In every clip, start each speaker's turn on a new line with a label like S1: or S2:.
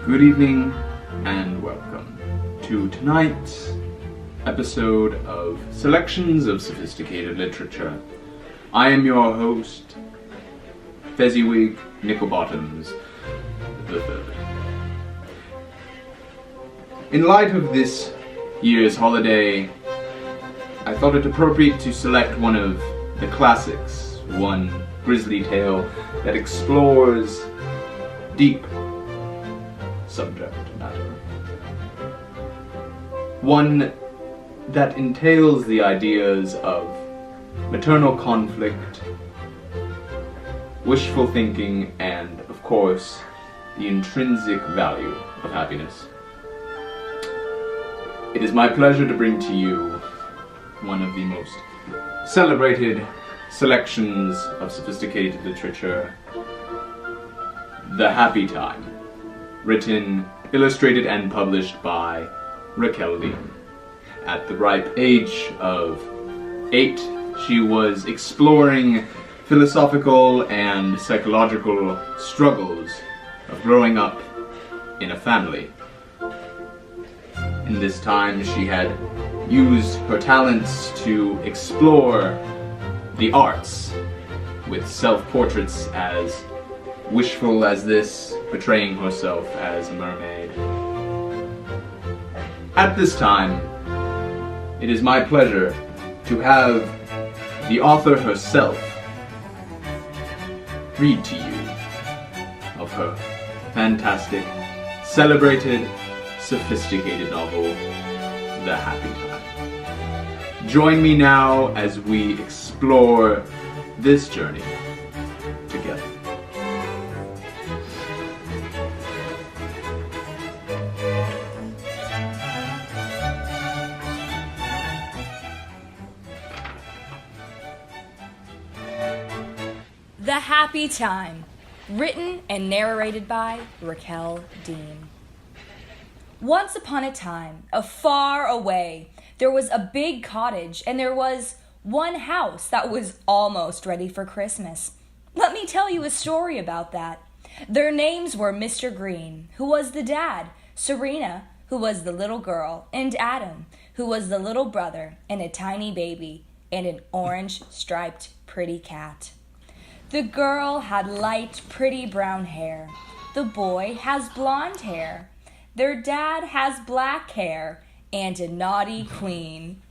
S1: Good evening and welcome to tonight's episode of Selections of Sophisticated Literature. I am your host, Fezziwig Nicklebottoms III. In light of this year's holiday, I thought it appropriate to select one of the classics, one grisly tale that explores deep subject matter. One that entails the ideas of maternal conflict, wishful thinking, and, of course, the intrinsic value of happiness. It is my pleasure to bring to you one of the most celebrated selections of sophisticated literature, The Happy Time, written, illustrated, and published by Raquel Dean. At the ripe age of 8, she was exploring philosophical and psychological struggles of growing up in a family. In this time, she had used her talents to explore the arts, with self-portraits as wishful as this, portraying herself as a mermaid. At this time, it is my pleasure to have the author herself read to you of her fantastic, celebrated, sophisticated novel, The Happy Time. Join me now as we explore this journey together.
S2: The Happy Time, written and narrated by Raquel Dean. Once upon a time, far away, there was a big cottage, and there was one house that was almost ready for Christmas. Let me tell you a story about that. Their names were Mr. Green, who was the dad, Serena, who was the little girl, and Adam, who was the little brother, and a tiny baby, and an orange-striped pretty cat. The girl had light, pretty brown hair. The boy has blonde hair. Their dad has black hair and a naughty queen.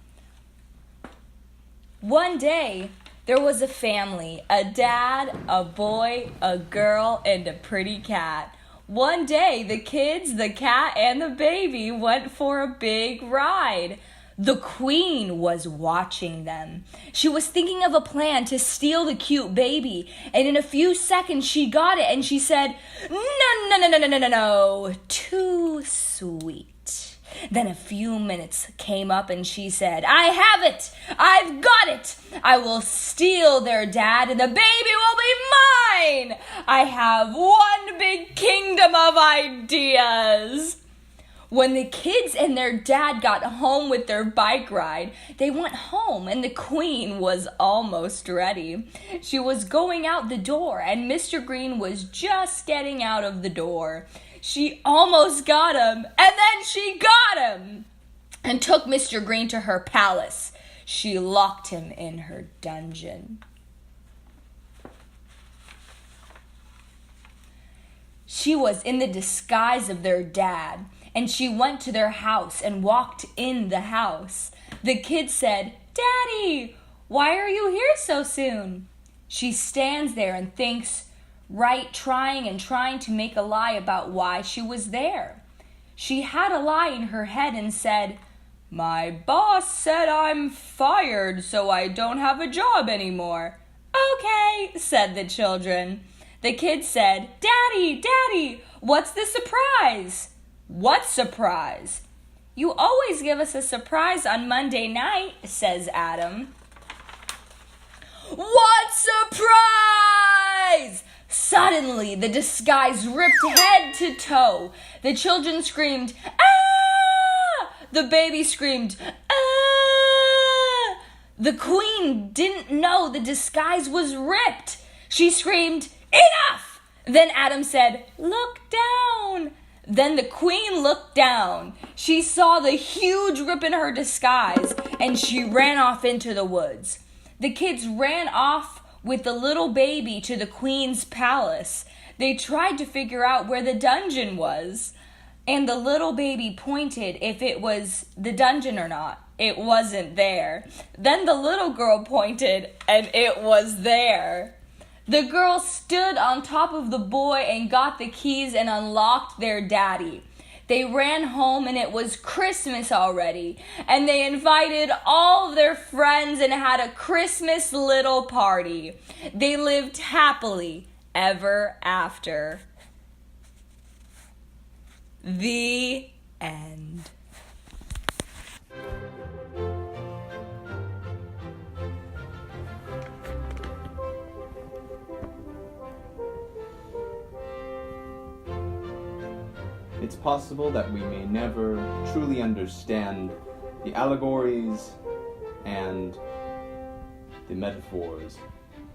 S2: One day, there was a family, a dad, a boy, a girl, and a pretty cat. One day, the kids, the cat, and the baby went for a big ride. The queen was watching them. She was thinking of a plan to steal the cute baby, and in a few seconds she got it, and she said, No, too sweet. Then a few minutes came up, and she said, I have it! I've got it! I will steal their dad, and the baby will be mine! I have one big kingdom of ideas! When the kids and their dad got home with their bike ride, they went home and the queen was almost ready. She was going out the door and Mr. Green was just getting out of the door. She almost got him, and then she got him and took Mr. Green to her palace. She locked him in her dungeon. She was in the disguise of their dad, and she went to their house and walked in the house. The kid said, Daddy, why are you here so soon? She stands there and thinks, trying to make a lie about why she was there. She had a lie in her head and said, My boss said I'm fired, so I don't have a job anymore. Okay, said the children. The kid said, Daddy, what's the surprise? What surprise? You always give us a surprise on Monday night, says Adam. What surprise? Suddenly, the disguise ripped head to toe. The children screamed, Ah! The baby screamed, Ah! The queen didn't know the disguise was ripped. She screamed, Enough! Then Adam said, Look down. Then the queen looked down. She saw the huge rip in her disguise, and she ran off into the woods. The kids ran off with the little baby to the queen's palace. They tried to figure out where the dungeon was, and the little baby pointed if it was the dungeon or not. It wasn't there. Then the little girl pointed, and it was there. The girl stood on top of the boy and got the keys and unlocked their daddy. They ran home and it was Christmas already. And they invited all of their friends and had a Christmas little party. They lived happily ever after. The end.
S1: It's possible that we may never truly understand the allegories and the metaphors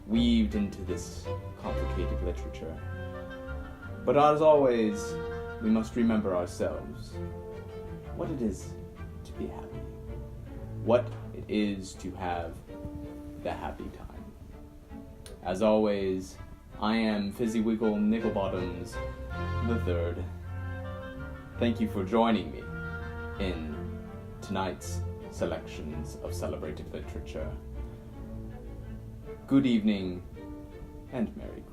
S1: weaved into this complicated literature. But as always, we must remember ourselves what it is to be happy, what it is to have the happy time. As always, I am Fizzywiggle Nicklebottoms III. Thank you for joining me in tonight's selections of celebrated literature. Good evening and Merry Christmas.